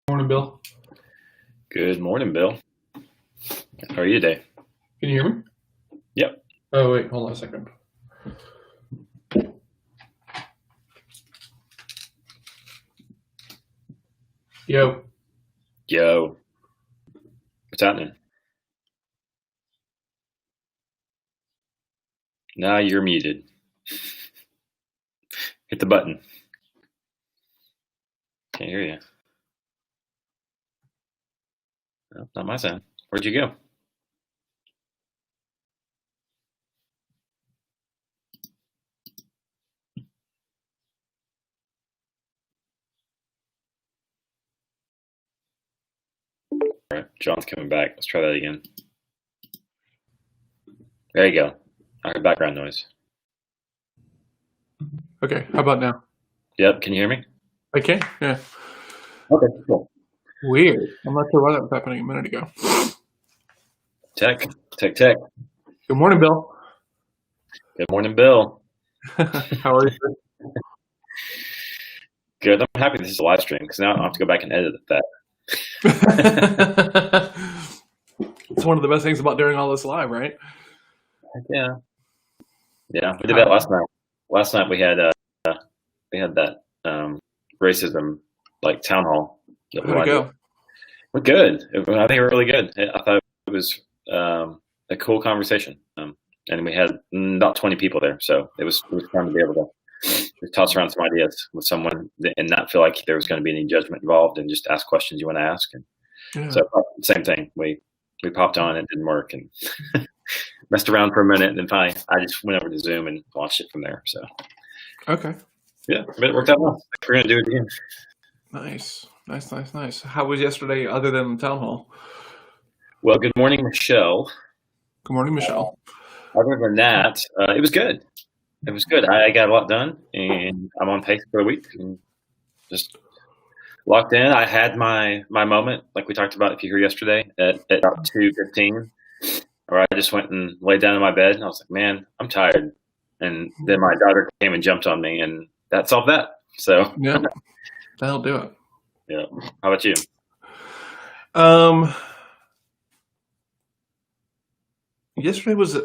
Morning, Bill. Good morning, Bill. How are you today? Can you hear me? Yep. Oh, wait, hold on a second. Yo, Yo, what's happening? Now you're muted. Hit the button. Can't hear you. No, not my sound. Where'd you go? All right, John's coming back. Let's try that again. There you go. I heard background noise. okay, how about now? Yep, can you hear me? Okay, yeah. Okay, cool. Weird. I'm not sure why that was happening a minute ago. Tech. Good morning, Bill. Good morning, Bill. How are you? Good. I'm happy this is a live stream because now I don't have to go back and edit that. It's one of the best things about doing all this live, right? Yeah. Yeah, we did that last night. Last night we had that racism like town hall. How'd it go? We're good. I think we're really good. I thought it was a cool conversation, and we had about 20 people there, so it was fun to be able to toss around some ideas with someone and not feel like there was going to be any judgment involved, and just ask questions you want to ask. And Yeah. so same thing. We popped on, it didn't work, and messed around for a minute, and then finally I just went over to Zoom and launched it from there. So Okay. yeah, but it worked out well. We're gonna do it again. Nice. How was yesterday other than the town hall? Well, good morning, Michelle. Good morning, Michelle. Other than that, it was good. It was good. I got a lot done, and I'm on pace for the week, and just locked in. I had my moment, like we talked about, if you were here yesterday, at about 2:15, where I just went and laid down in my bed, and I was like, man, I'm tired. And then my daughter came and jumped on me, and that solved that. So Yeah, that'll do it. yeah. How about you? Yesterday was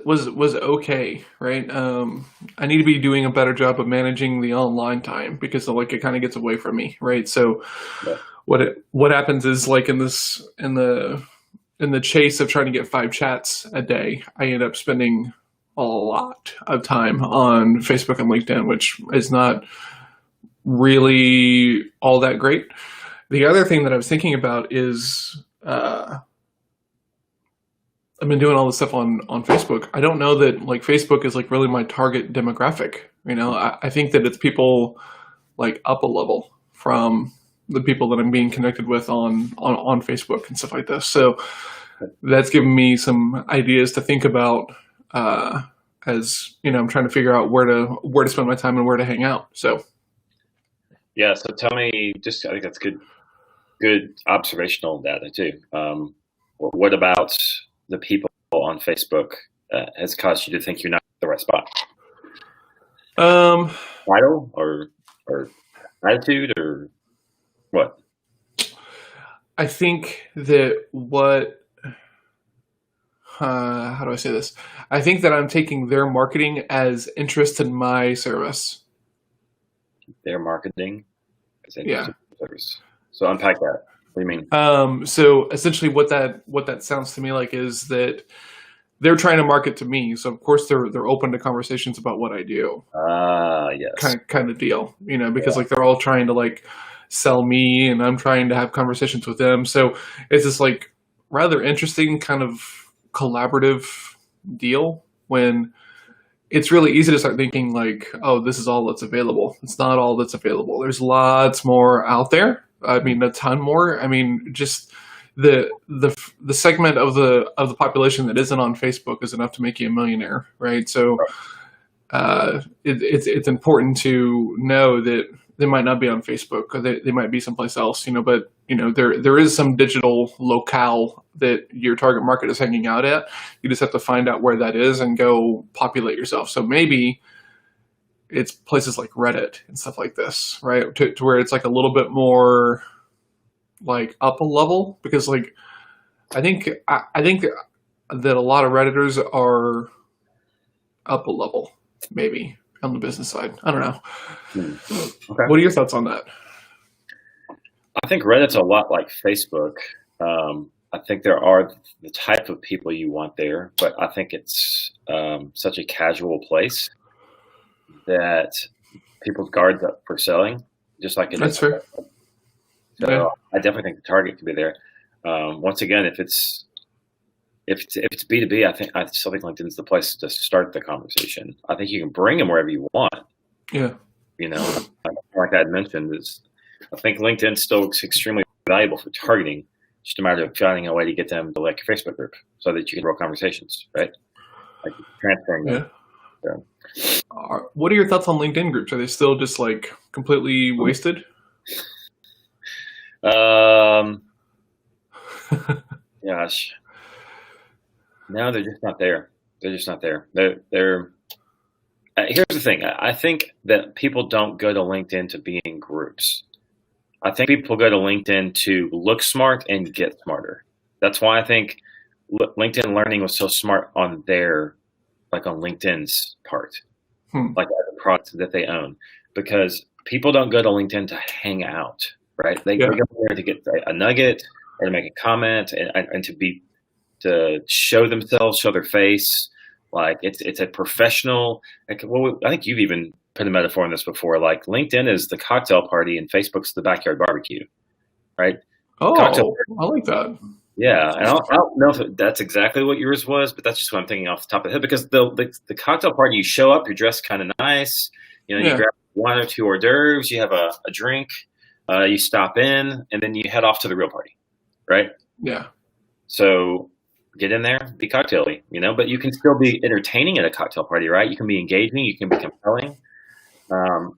okay, right? I need to be doing a better job of managing the online time because it kind of gets away from me, right? So Yeah. what happens is like in the chase of trying to get 5 chats a day, I end up spending a lot of time on Facebook and LinkedIn, which is not really all that great. The other thing that I was thinking about is I've been doing all this stuff on Facebook. I don't know that like Facebook is like really my target demographic. You know, I think that it's people like up a level from the people that I'm being connected with on Facebook and stuff like this. So that's given me some ideas to think about as you know I'm trying to figure out where to spend my time and where to hang out. So Yeah. So tell me, just I think that's good observational data too. What about the people on Facebook has caused you to think you're not in the right spot? Title or attitude or what? I think that how do I say this? I think that I'm taking their marketing as interest in my service. Their marketing is Yeah. service. So unpack that. What do you mean? So essentially what that sounds to me like is that they're trying to market to me. So of course they're open to conversations about what I do. Yes. Kind of deal, you know, because like they're all trying to like sell me and I'm trying to have conversations with them. So it's this like rather interesting kind of collaborative deal when it's really easy to start thinking like, oh, this is all that's available. It's not all that's available. There's lots more out there. I mean, a ton more. I mean, just the segment of the population that isn't on Facebook is enough to make you a millionaire, right? So it's important to know that they might not be on Facebook or they might be someplace else, you know. But you know, there is some digital locale that your target market is hanging out at. You just have to find out where that is and go populate yourself. So maybe it's places like Reddit and stuff like this, right? To where it's like a little bit more like up a level because like I think that a lot of Redditors are up a level, maybe on the business side. I don't know. Okay. What are your thoughts on that? I think Reddit's a lot like Facebook. I think there are the type of people you want there, but I think it's such a casual place that people's guards up for selling, just like it That's is. fair. So Yeah. I definitely think the target could be there. Once again, if it's B2B, I still think LinkedIn's the place to start the conversation. I think you can bring them wherever you want. Yeah. You know, like I had mentioned, I think LinkedIn still looks extremely valuable for targeting. Just a matter of finding a way to get them to like your Facebook group so that you can roll conversations, right? Like transferring them. Yeah. So. What are your thoughts on LinkedIn groups? Are they still just like completely wasted? Gosh, no, they're just not there. They're just not there. They're. Here's the thing. I think that people don't go to LinkedIn to be in groups. I think people go to LinkedIn to look smart and get smarter. That's why I think LinkedIn Learning was so smart on like on LinkedIn's part, like as a product that they own, because people don't go to LinkedIn to hang out, right? They go there to get a nugget or to make a comment and to show themselves, show their face. Like it's a professional. Well, I think you've even put a metaphor on this before. Like LinkedIn is the cocktail party and Facebook's the backyard barbecue, right? Oh, cocktail I like that. Yeah, and I don't know if that's exactly what yours was, but that's just what I'm thinking off the top of the head. Because the cocktail party, you show up, you're dressed kind of nice, you grab one or two hors d'oeuvres, you have a drink, you stop in, and then you head off to the real party, right? Yeah. So get in there, be cocktaily, but you can still be entertaining at a cocktail party, right? You can be engaging, you can be compelling.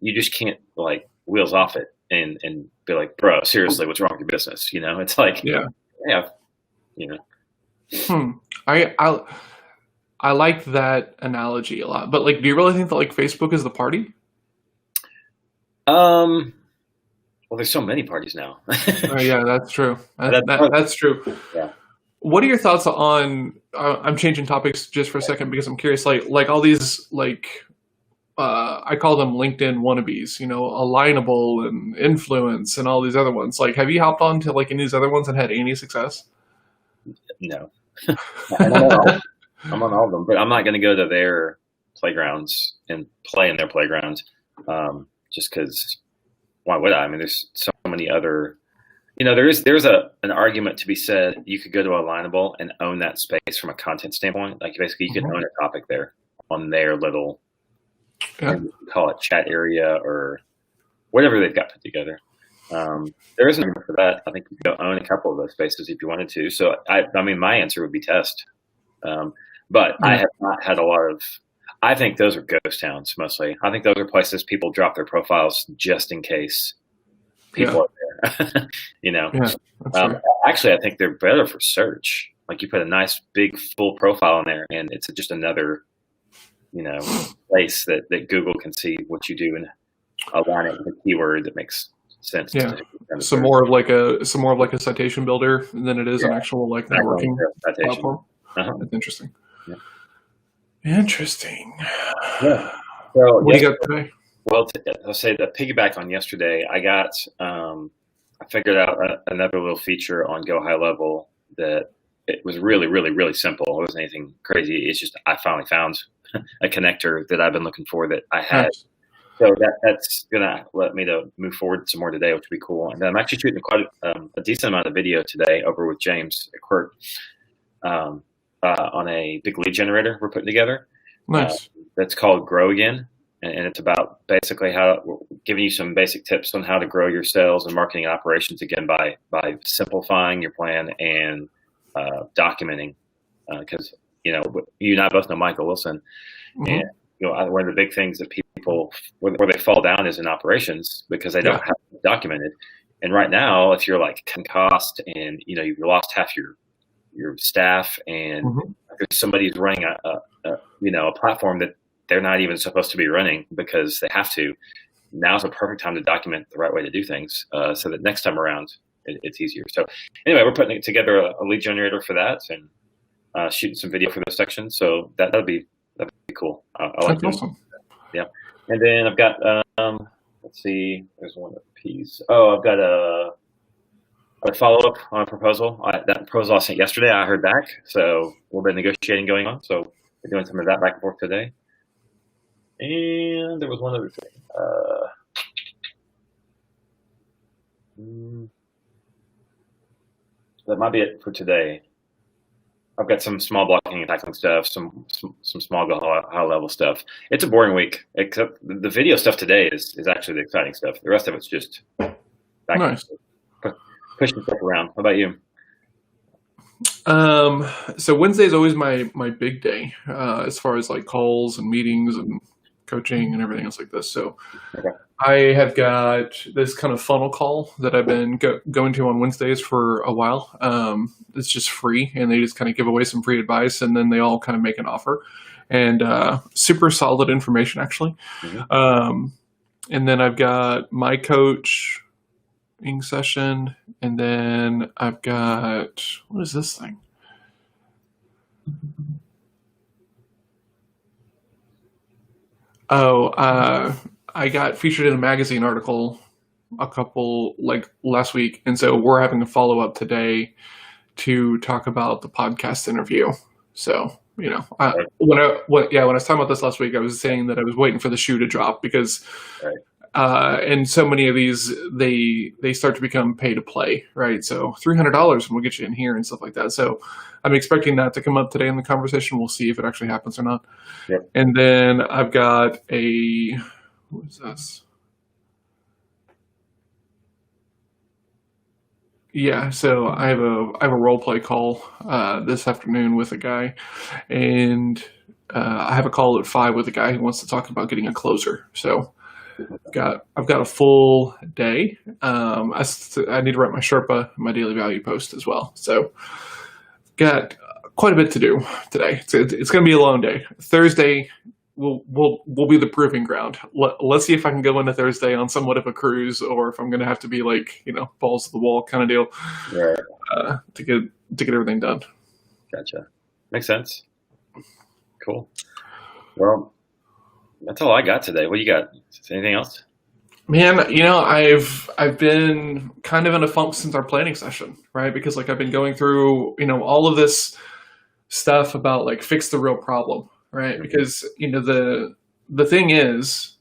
You just can't like wheels off it and be like, bro, seriously, what's wrong with your business? It's like, yeah. I like that analogy a lot, but like, do you really think that like Facebook is the party? Well, there's so many parties now. Yeah, that's true. That's true. Yeah. What are your thoughts on? I'm changing topics just for a second because I'm curious. Like all these I call them LinkedIn wannabes. Alignable and Influence and all these other ones. Like, have you hopped on to like any of these other ones and had any success? No. I'm on all of them, but I'm not going to go to their playgrounds and play in their playgrounds just because. Why would I? I mean, there's so many other. There's an argument to be said. You could go to Alignable and own that space from a content standpoint. Like basically, you can own a topic there on their little, call it chat area or whatever they've got put together. There is an argument for that. I think you could own a couple of those spaces if you wanted to. So I mean, my answer would be test. But I have not had a lot of. I think those are ghost towns mostly. I think those are places people drop their profiles just in case people are there. Actually, I think they're better for search. Like you put a nice big full profile in there, and it's just another, place that Google can see what you do and align it with a keyword that makes sense. Yeah, some more of like a citation builder than it is an actual like networking platform. That's interesting. Yeah. Interesting. Yeah. So what do you got today? Well, I'll say to piggyback on yesterday, I figured out another little feature on Go High Level that it was really, really, really simple. It wasn't anything crazy. It's just I finally found a connector that I've been looking for that I had. Nice. So that's gonna let me to move forward some more today, which would be cool. And then I'm actually shooting quite a decent amount of video today over with James at Quirk. On a big lead generator we're putting together. Nice. That's called Grow Again. And it's about basically giving you some basic tips on how to grow your sales and marketing operations again by simplifying your plan and documenting. Because, you and I both know Michael Wilson. Mm-hmm. And, one of the big things that people, where they fall down is in operations because they don't have it documented. And right now, if you're like cutting cost and, you've lost half your staff and there's somebody who's running a platform that they're not even supposed to be running because they have to. Now's a perfect time to document the right way to do things so that next time around it's easier. So anyway, we're putting together a lead generator for that and shooting some video for those sections. So that'd be cool. I like That's awesome. Yeah. And then I've got, let's see, there's one piece. Oh, I've got a follow-up on a proposal. That proposal I sent yesterday, I heard back. So a little bit of negotiating going on. So we're doing some of that back and forth today. And there was one other thing. That might be it for today. I've got some small blocking and tackling stuff, some small high level stuff. It's a boring week, except the video stuff today is actually the exciting stuff. The rest of it's just nice. Pushing stuff around. How about you? So Wednesday is always my big day, as far as like calls and meetings and coaching and everything else like this. So Okay. I have got this kind of funnel call that I've been going to on Wednesdays for a while. It's just free, and they just kind of give away some free advice, and then they all kind of make an offer, and super solid information actually. Mm-hmm. And then I've got my coaching session, and then I've got, what is this thing? I got featured in a magazine article last week, and so we're having a follow up today to talk about the podcast interview. So when I was talking about this last week, I was saying that I was waiting for the shoe to drop because, and so many of these they start to become pay to play, right? So $300 and we'll get you in here and stuff like that. So I'm expecting that to come up today in the conversation. We'll see if it actually happens or not. Yep. And then I've got what is this? Yeah, so I have a role play call this afternoon with a guy, and I have a call at 5 with a guy who wants to talk about getting a closer. So I've got a full day. I need to write my Sherpa, my daily value post as well. So got quite a bit to do today. It's going to be a long day. Thursday will be the proving ground. Let's see if I can go into Thursday on somewhat of a cruise, or if I'm going to have to be like, balls to the wall kind of deal, to get everything done. Gotcha. Makes sense. Cool. Well, that's all I got today. What do you got? Anything else? Man, I've been kind of in a funk since our planning session, right? Because I've been going through, all of this stuff about fix the real problem, right? Mm-hmm. Because, the thing is,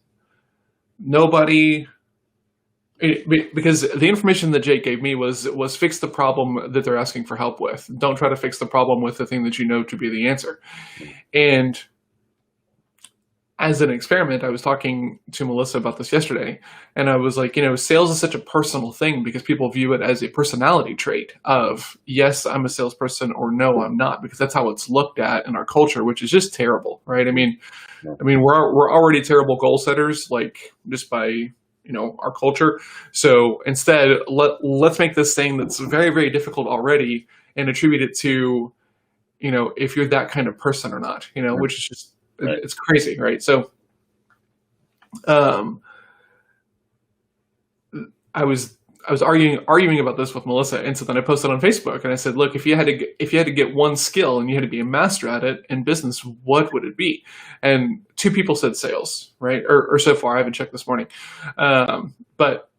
because the information that Jake gave me was fix the problem that they're asking for help with. Don't try to fix the problem with the thing that you know to be the answer. And as an experiment, I was talking to Melissa about this yesterday, and I was like, sales is such a personal thing because people view it as a personality trait of, yes, I'm a salesperson, or no, I'm not, because that's how it's looked at in our culture, which is just terrible, right? I mean, we're already terrible goal setters, just by, our culture. So instead, let's make this thing that's very, very difficult already and attribute it to, if you're that kind of person or not, which is just, it's crazy, right? So, I was arguing about this with Melissa, and so then I posted on Facebook, and I said, "Look, if you had to get one skill and you had to be a master at it in business, what would it be?" And 2 people said sales, right? Or so far, I haven't checked this morning, but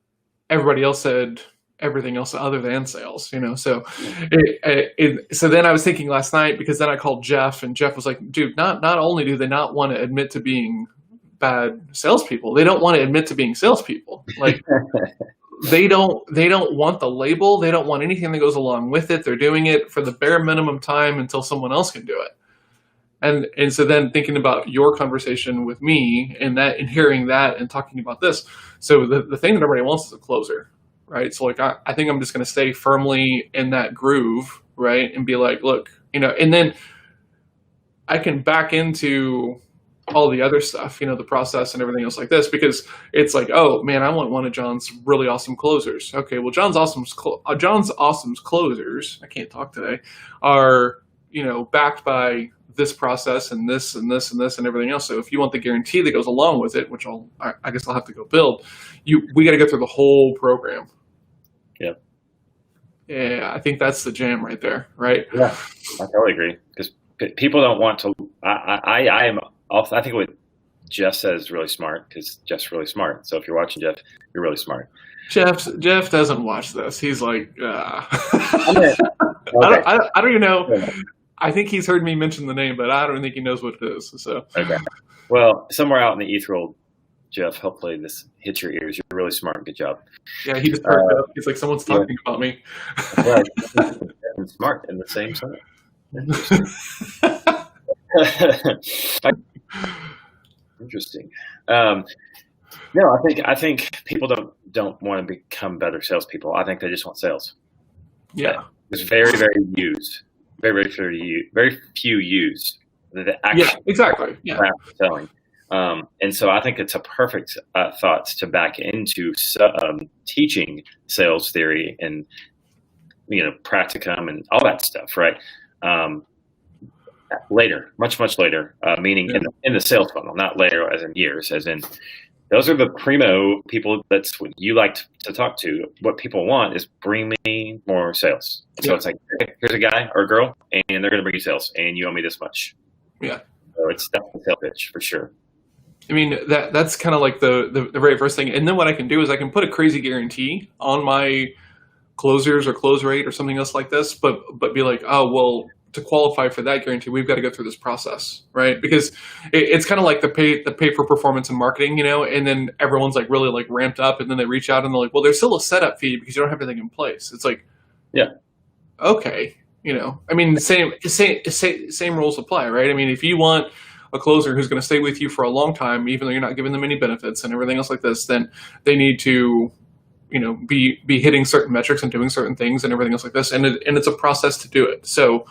everybody else said everything else other than sales, so so then I was thinking last night, because then I called Jeff, and Jeff was like, dude, not only do they not want to admit to being bad salespeople, they don't want to admit to being salespeople. They don't want the label. They don't want anything that goes along with it. They're doing it for the bare minimum time until someone else can do it. And so then thinking about your conversation with me and hearing that and talking about this. So the thing that everybody wants is a closer. Right. So I think I'm just going to stay firmly in that groove. Right. And be like, look, and then I can back into all the other stuff, the process and everything else like this, because it's like, oh man, I want one of John's really awesome closers. Okay. Well, John's awesome closers, I can't talk today, are, backed by this process and this and this and this and everything else. So if you want the guarantee that goes along with it, which I guess I'll have to go build, we got to go through the whole program. Yeah. Yeah, I think that's the jam right there, right? Yeah, I totally agree because people don't want to. I am. I think what Jeff says is really smart because Jeff's really smart. So if you're watching Jeff, you're really smart. Jeff doesn't watch this. He's like, Okay. I don't even know. I think he's heard me mention the name, but I don't think he knows what it is. So Okay. Well, somewhere out in the ethereal, Jeff, hopefully this hits your ears. You're really smart. Good job. yeah, he just perked up. He's like, someone's talking about me. Right. And smart in the same sense. Interesting. No, I think people don't want to become better salespeople. I think they just want sales. Yeah. There's very few use the actual Yeah, exactly. Yeah. craft of selling. And so I think it's a perfect thought to back into teaching sales theory and practicum and all that stuff, right? Later, much later, meaning in the sales funnel, not later as in years, as in those are the primo people. That's what you like to talk to. What people want is bring me more sales. So it's like, okay, here's a guy or a girl, and they're going to bring you sales, and you owe me this much. Yeah. So it's definitely a sales pitch for sure. I mean, that's kind of like the very first thing. And then what I can do is I can put a crazy guarantee on my closers or close rate or something else like this, but be like, oh, well, to qualify for that guarantee, we've got to go through this process, right? Because it's kind of like the pay for performance in marketing, and then everyone's like really like ramped up, and then they reach out and they're like, well, there's still a setup fee because you don't have everything in place. It's like, yeah, okay, I mean, same rules apply, right? I mean, if you want a closer who's going to stay with you for a long time, even though you're not giving them any benefits and everything else like this, then they need to be hitting certain metrics and doing certain things and everything else like this. And it's a process to do it. So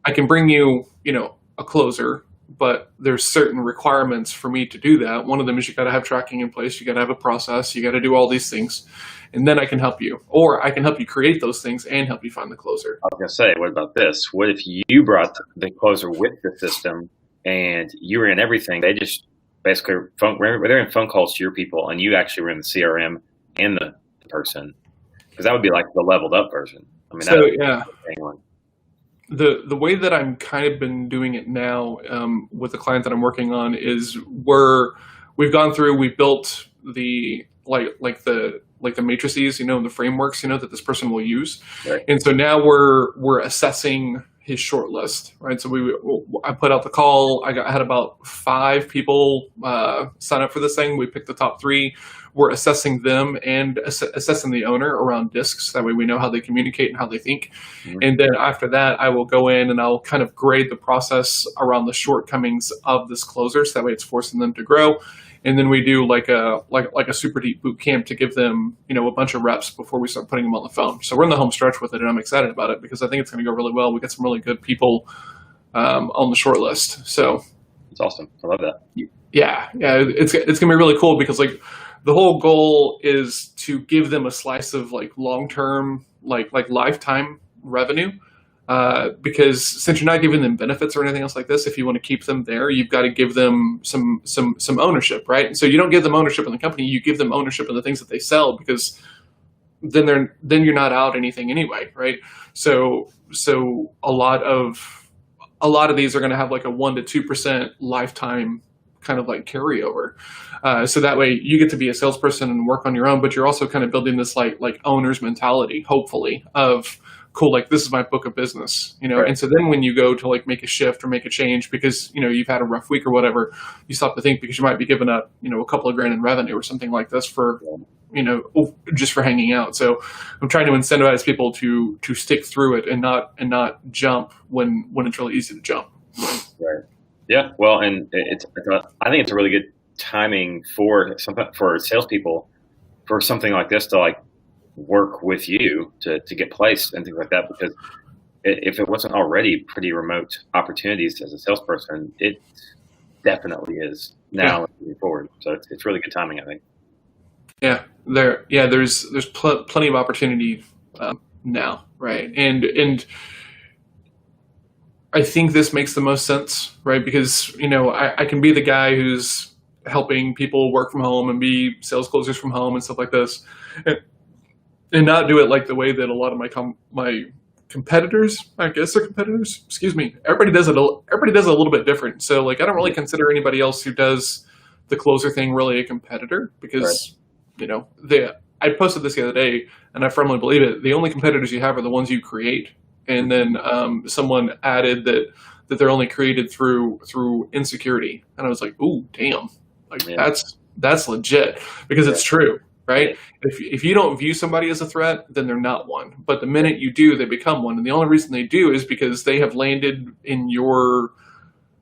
I can bring you, a closer, but there's certain requirements for me to do that. One of them is you got to have tracking in place. You got to have a process. You got to do all these things. And then I can help you, or I can help you create those things and help you find the closer. I was going to say, what about this? What if you brought the closer with the system and you were in everything? They just basically they're in phone calls to your people, and you actually were in the CRM and the person, because that would be like the leveled up version. I mean, so yeah, the way that I'm kind of been doing it now with the client that I'm working on is we've gone through, we built the like the matrices, the frameworks, that this person will use, right. And so now we're assessing his short list, right? So I put out the call. I had about 5 people sign up for this thing. We picked the top 3. We're assessing them and assessing the owner around discs. That way we know how they communicate and how they think. Mm-hmm. And then after that, I will go in and I'll kind of grade the process around the shortcomings of this closer. So that way it's forcing them to grow. And then we do like a super deep boot camp to give them, a bunch of reps before we start putting them on the phone. So we're in the home stretch with it, and I'm excited about it because I think it's going to go really well. We got some really good people on the short list. So it's awesome. I love that. Yeah, it's going to be really cool because like the whole goal is to give them a slice of like long-term, like lifetime revenue. Because since you're not giving them benefits or anything else like this, if you want to keep them there, you've got to give them some ownership, right? And so you don't give them ownership in the company, you give them ownership in the things that they sell, because then you're not out anything anyway, right? So a lot of these are going to have like a 1% to 2% lifetime kind of like carryover. So that way you get to be a salesperson and work on your own, but you're also kind of building this like owner's mentality, hopefully, of cool, like this is my book of business, Right. And so then when you go to like make a shift or make a change because, you've had a rough week or whatever, you stop to think because you might be giving up, a couple of grand in revenue or something like this for, just for hanging out. So I'm trying to incentivize people to stick through it and not jump when it's really easy to jump. Right. Yeah. Well, and I think it's a really good timing for salespeople for something like this to like work with you to get placed and things like that, because if it wasn't already pretty remote opportunities as a salesperson, it definitely is now moving forward. So it's really good timing, I think. Yeah, there's plenty of opportunity now, right? And I think this makes the most sense, right? Because I can be the guy who's helping people work from home and be sales closers from home and stuff like this. and not do it like the way that a lot of my competitors, I guess they're competitors. Excuse me. Everybody does it. Everybody does it a little bit different. So like, I don't really consider anybody else who does the closer thing really a competitor because I posted this the other day, and I firmly believe it. The only competitors you have are the ones you create. And then someone added that they're only created through insecurity, and I was like, "Ooh, damn! Like that's legit because it's true, right? If you don't view somebody as a threat, then they're not one. But the minute you do, they become one, and the only reason they do is because they have landed in your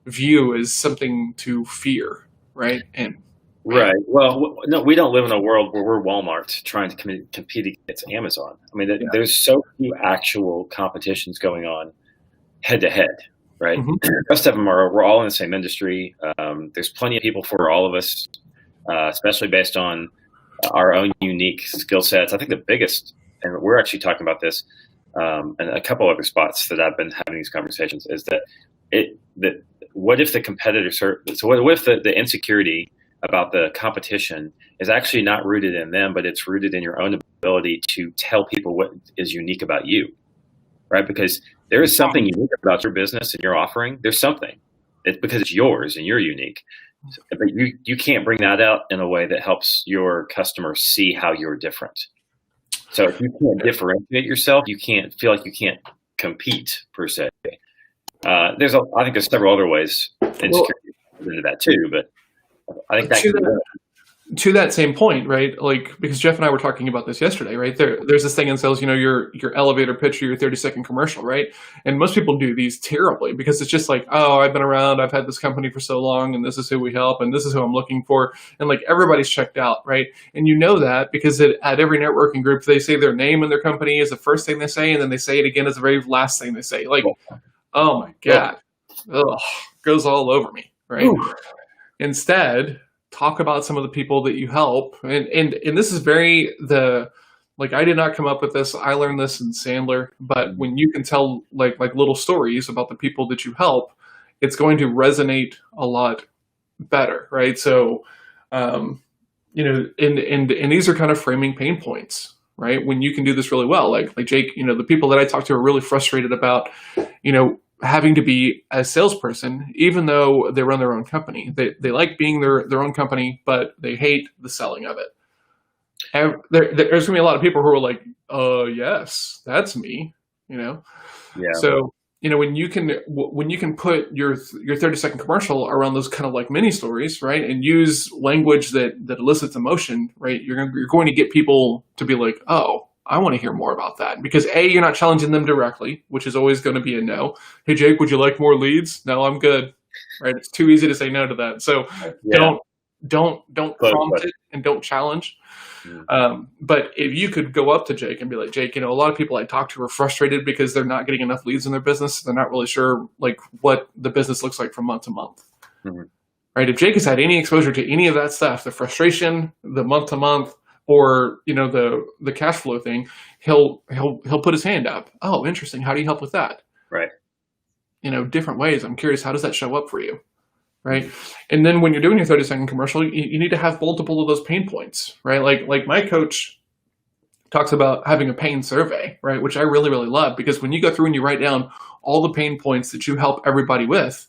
view as something to fear, right? And right. Well, no, we don't live in a world where we're Walmart trying to compete against Amazon. I mean, there's so few actual competitions going on head to head, right? Mm-hmm. The rest of them we're all in the same industry. There's plenty of people for all of us, especially based on our own unique skill sets. I think the biggest, and we're actually talking about this, and a couple other spots that I've been having these conversations, is that what if the competitors so what if the insecurity about the competition is actually not rooted in them, but it's rooted in your own ability to tell people what is unique about you, right? Because there is something unique about your business and your offering. There's something. It's because it's yours and you're unique. But you can't bring that out in a way that helps your customers see how you're different. So if you can't differentiate yourself, you can't feel like you can't compete per se. I think there's several other ways insecurity into that too, but I think to that same point, right? Like, because Jeff and I were talking about this yesterday, right? There's this thing in sales, your elevator pitch or your 30-second commercial, right? And most people do these terribly because it's just like, oh, I've been around, I've had this company for so long, and this is who we help, and this is who I'm looking for, and like everybody's checked out, right? And you know that because at every networking group, they say their name and their company is the first thing they say, and then they say it again as the very last thing they say. Like, oh my God, goes all over me, right? Ooh. Instead, talk about some of the people that you help. And this is I did not come up with this. I learned this in Sandler, but when you can tell like little stories about the people that you help, it's going to resonate a lot better. Right. So, and these are kind of framing pain points, right? When you can do this really well, like Jake, the people that I talk to are really frustrated about, having to be a salesperson, even though they run their own company. They like being their own company, but they hate the selling of it. And there's going to be a lot of people who are like, yes, that's me, Yeah. So, when you can put your 30-second commercial around those kind of like mini stories, right, and use language that elicits emotion, right, you're going to get people to be like, oh, I want to hear more about that, because A, you're not challenging them directly, which is always going to be a no. Hey, Jake, would you like more leads? No, I'm good. Right? It's too easy to say no to that. So don't prompt it and don't challenge. But if you could go up to Jake and be like, Jake, a lot of people I talk to are frustrated because they're not getting enough leads in their business. They're not really sure like what the business looks like from month to month. Mm-hmm. Right? If Jake has had any exposure to any of that stuff, the frustration, the month to month, or the cash flow thing, he'll put his hand up. Oh, interesting. How do you help with that? Right. Different ways. I'm curious, how does that show up for you? Right. And then when you're doing your 30-second commercial, you need to have multiple of those pain points, right? Like my coach talks about having a pain survey, right? Which I really, really love, because when you go through and you write down all the pain points that you help everybody with,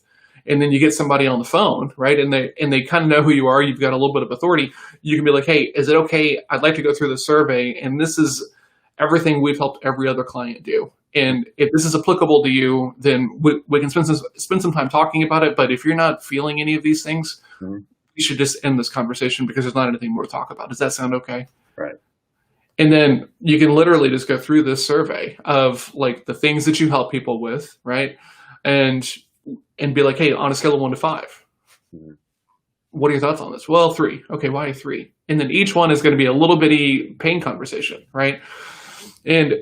and then you get somebody on the phone, right? And they kind of know who you are. You've got a little bit of authority. You can be like, hey, is it okay? I'd like to go through the survey, and this is everything we've helped every other client do. And if this is applicable to you, then we can spend some time talking about it. But if you're not feeling any of these things, we should just end this conversation because there's not anything more to talk about. Does that sound okay? Right. And then you can literally just go through this survey of like the things that you help people with, right? And be like, hey, on a scale of 1 to 5, what are your thoughts on this? Well, 3. Okay, why 3? And then each one is going to be a little bitty pain conversation, right? And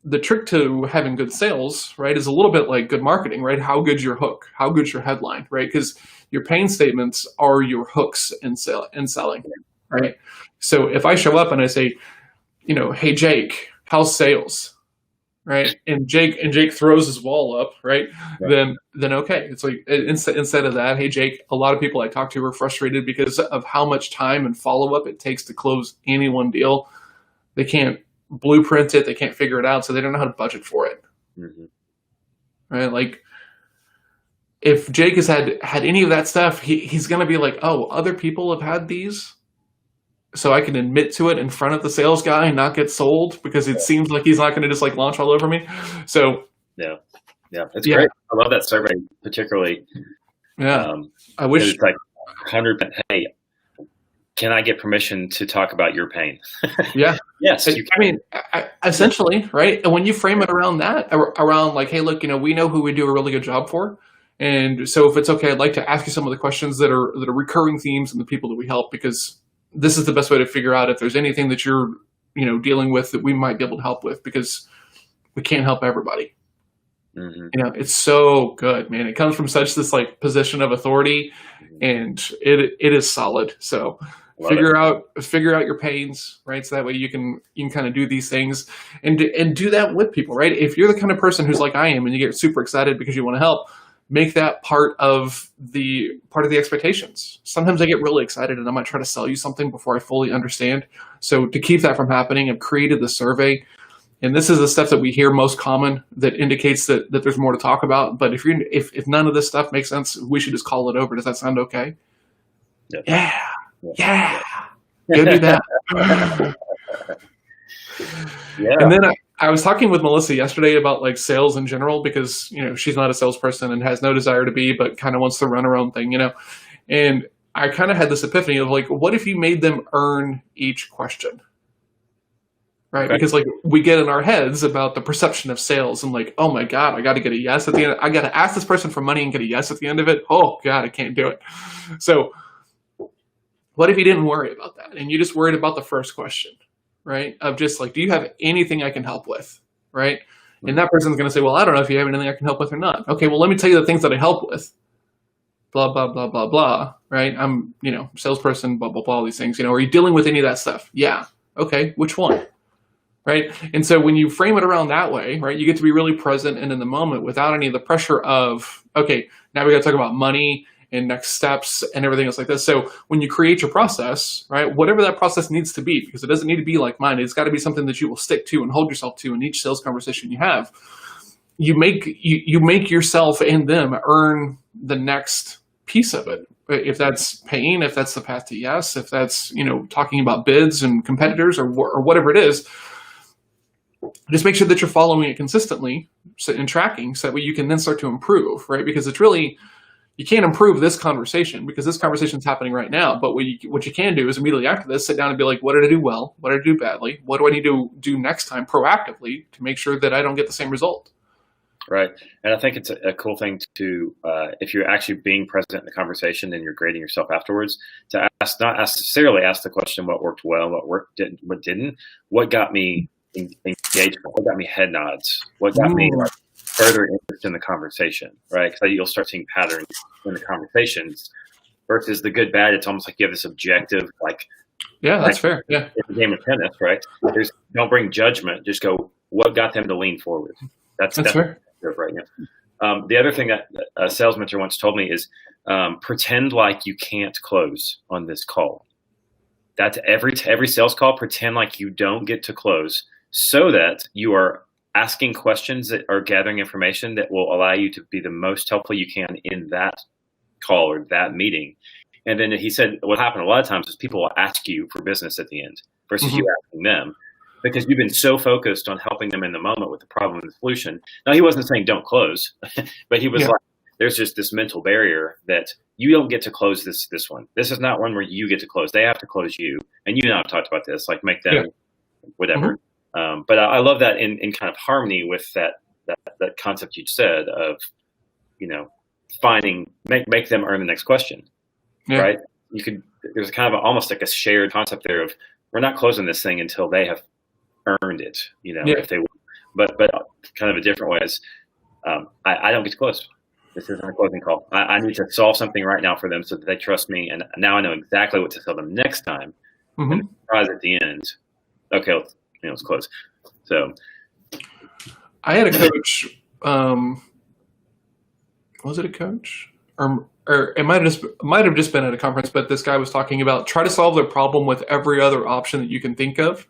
the trick to having good sales, right, is a little bit like good marketing, right? How good's your hook? How good's your headline, right? Because your pain statements are your hooks in selling, right? So if I show up and I say, hey, Jake, how's sales? Right. And Jake throws his wall up. Right. Then OK, it's like instead of that, hey, Jake, a lot of people I talk to are frustrated because of how much time and follow up it takes to close any one deal. They can't blueprint it. They can't figure it out. So they don't know how to budget for it. Mm-hmm. Right. Like if Jake has had any of that stuff, he's going to be like, oh, other people have had these. So I can admit to it in front of the sales guy and not get sold because it seems like he's not going to just like launch all over me. So yeah, it's great. I love that survey particularly. Yeah, I wish it's like 100. Hey, can I get permission to talk about your pain? Yeah. Yes. I mean, essentially, right? And when you frame it around that, around like, hey, look, we know who we do a really good job for. And so if it's okay, I'd like to ask you some of the questions that are recurring themes in the people that we help, because this is the best way to figure out if there's anything that you're, dealing with that we might be able to help with, because we can't help everybody. Mm-hmm. It's so good, man. It comes from such this like position of authority, and it is solid. So figure out your pains, right? So that way you can kind of do these things and do that with people, right? If you're the kind of person who's like I am and you get super excited because you want to help, make that part of the expectations. Sometimes I get really excited and I might try to sell you something before I fully understand. So to keep that from happening, I've created the survey. And this is the stuff that we hear most common that indicates that there's more to talk about. But if none of this stuff makes sense, we should just call it over. Does that sound okay? Yeah. Go do that. Yeah. And then I was talking with Melissa yesterday about like sales in general, because, she's not a salesperson and has no desire to be, but kind of wants to run her own thing, And I kind of had this epiphany of like, what if you made them earn each question? Right. Okay. Because like we get in our heads about the perception of sales and like, oh my God, I got to get a yes at the end. I got to ask this person for money and get a yes at the end of it. Oh God, I can't do it. So what if you didn't worry about that and you just worried about the first question, right? Of just like, do you have anything I can help with? Right. And that person's going to say, well, I don't know if you have anything I can help with or not. Okay, well, let me tell you the things that I help with. Blah, blah, blah, blah, blah. Right. I'm, salesperson, blah, blah, blah, all these things. Are you dealing with any of that stuff? Yeah. Okay. Which one? Right. And so when you frame it around that way, right, you get to be really present and in the moment without any of the pressure of, okay, now we got to talk about money and next steps and everything else like this. So when you create your process, right, whatever that process needs to be, because it doesn't need to be like mine, it's got to be something that you will stick to and hold yourself to in each sales conversation you have. You make yourself and them earn the next piece of it. If that's paying, if that's the path to yes, if that's, talking about bids and competitors or whatever it is, just make sure that you're following it consistently and tracking so that way you can then start to improve, right? Because it's really, you can't improve this conversation because this conversation is happening right now. But what you can do is immediately after this, sit down and be like, what did I do well? What did I do badly? What do I need to do next time proactively to make sure that I don't get the same result? Right. And I think it's a cool thing to, if you're actually being present in the conversation and you're grading yourself afterwards, to not necessarily ask the question, what worked well, what didn't, what got me engagement, what got me head nods, what got me further interest in the conversation, right? Because you'll start seeing patterns in the conversations versus the good, bad. It's almost like you have this objective, like, yeah, that's fair. Yeah. It's a game of tennis, right? Don't bring judgment. Just go, what got them to lean forward? That's fair. Right now. The other thing that a sales mentor once told me is pretend like you can't close on this call. That's every sales call, pretend like you don't get to close so that you are asking questions that are gathering information that will allow you to be the most helpful you can in that call or that meeting. And then he said what happened a lot of times is people will ask you for business at the end versus you asking them, because you've been so focused on helping them in the moment with the problem and the solution. Now, he wasn't saying don't close, but he was like, there's just this mental barrier that you don't get to close this one. This is not one where you get to close. They have to close you. And you and I have talked about this, like make them whatever. But I love that in kind of harmony with that concept you said of, make them earn the next question, right? There's kind of almost like a shared concept there of we're not closing this thing until they have earned it, if they will. But kind of a different way is I don't get to close. This isn't a closing call. I need to solve something right now for them so that they trust me. And now I know exactly what to tell them next time. And the surprise at the end, okay, let's close. So I had a coach, was it a coach? Or it might have just been at a conference, but this guy was talking about try to solve their problem with every other option that you can think of.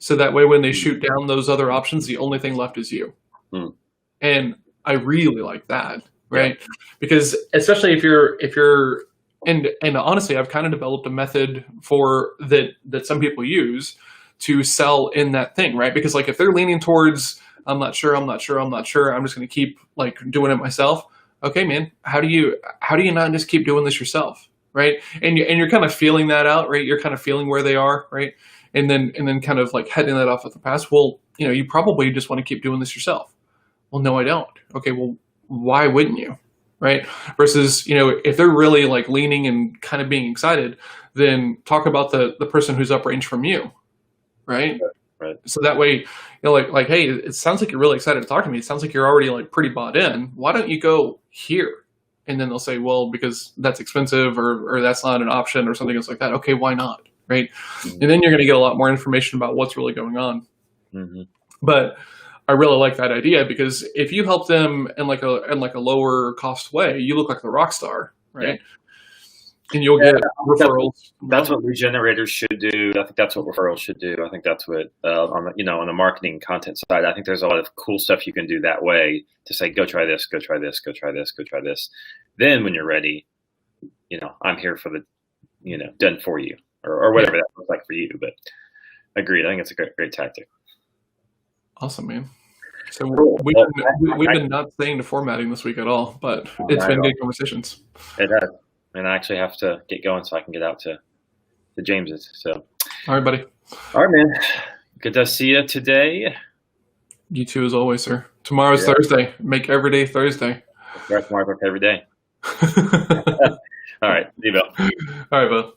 So that way, when they shoot down those other options, the only thing left is you. Mm. And I really like that, right? Yeah. Because especially if you're and honestly, I've kind of developed a method for that some people use to sell in that thing, right? Because like if they're leaning towards I'm not sure, I'm just going to keep like doing it myself. Okay, man, how do you not just keep doing this yourself, right? And you're kind of feeling that out, right? You're kind of feeling where they are, right? And then kind of like heading that off at the pass. Well, you probably just want to keep doing this yourself. Well, no, I don't. Okay, well, why wouldn't you? Right? Versus, if they're really like leaning and kind of being excited, then talk about the person who's uprange from you. Right? Right. So that way, like, hey, it sounds like you're really excited to talk to me. It sounds like you're already like pretty bought in. Why don't you go here? And then they'll say, well, because that's expensive or that's not an option or something else like that. Okay, why not? Right? Mm-hmm. And then you're going to get a lot more information about what's really going on. Mm-hmm. But I really like that idea because if you help them in like a lower cost way, you look like the rock star, right? Yeah. And you'll get referrals. That's what lead generators should do. I think that's what referrals should do. I think that's what on the marketing content side. I think there's a lot of cool stuff you can do that way to say, go try this, go try this, go try this, go try this. Then when you're ready, I'm here for the, done for you or whatever that looks like for you. But agreed. I think it's a great tactic. Awesome, man. So we've been not staying to formatting this week at all, but it's been good conversations. It has. And I actually have to get going so I can get out to the Jameses. So, all right, buddy. All right, man. Good to see you today. You too, as always, sir. Tomorrow's Thursday. Make every day Thursday. That's my work every day. All right. See you, Bill. All right, Bill.